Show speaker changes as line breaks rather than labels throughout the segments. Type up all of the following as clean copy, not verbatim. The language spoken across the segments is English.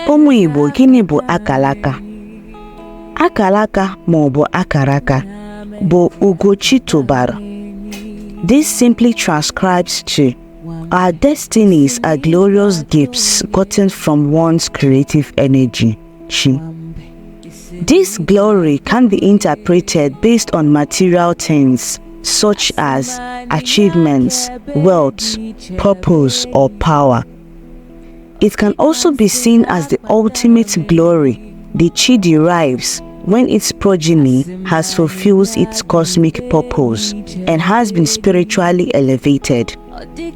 Ụmụ Igbo, Gini Bu Akalaka? Akalaka maọbụ Akaraka bụ ugochi tubaru. This simply transcribes to our destinies are glorious gifts gotten from one's creative energy. Chi. This glory can be interpreted based on material things such as achievements, wealth, purpose, or power. It can also be seen as the ultimate glory the Chi derives when its progeny has fulfilled its cosmic purpose and has been spiritually elevated.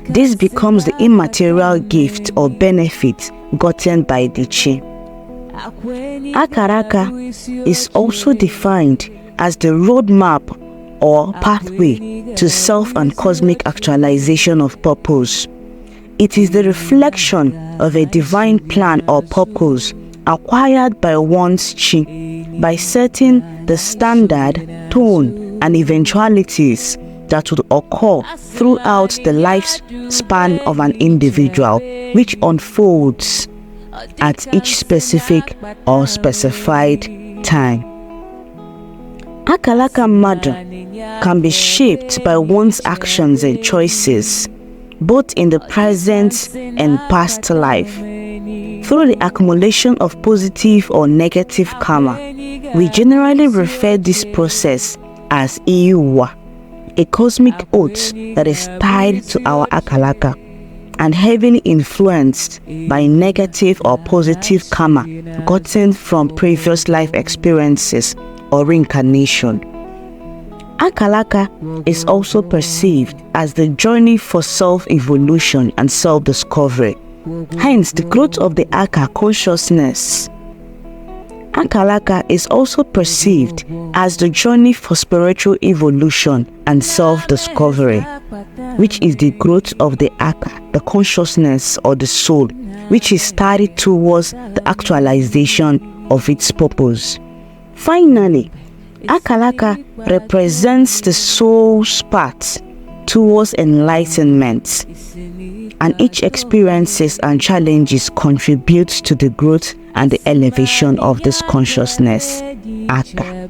This becomes the immaterial gift or benefit gotten by the Chi. Akaraka is also defined as the roadmap or pathway to self and cosmic actualization of purpose. It is the reflection of a divine plan or purpose acquired by one's Chi by setting the standard, tone, and eventualities that would occur throughout the lifespan of an individual, which unfolds at each specific or specified time. Akalaka Mmadu can be shaped by one's actions and choices, both in the present and past life. Through the accumulation of positive or negative karma, we generally refer this process as Iyi Uwa, a cosmic oath that is tied to our Akalaka and heavily influenced by negative or positive karma gotten from previous life experiences or reincarnation. Akalaka is also perceived as the journey for self-evolution and self-discovery, hence the growth of the Aka consciousness. Akalaka is also perceived as the journey for spiritual evolution and self-discovery, which is the growth of the Aka, the consciousness or the soul, which is started towards the actualization of its purpose. Finally, Akalaka represents the soul's path towards enlightenment, and each experiences and challenges contribute to the growth and the elevation of this consciousness. Aka.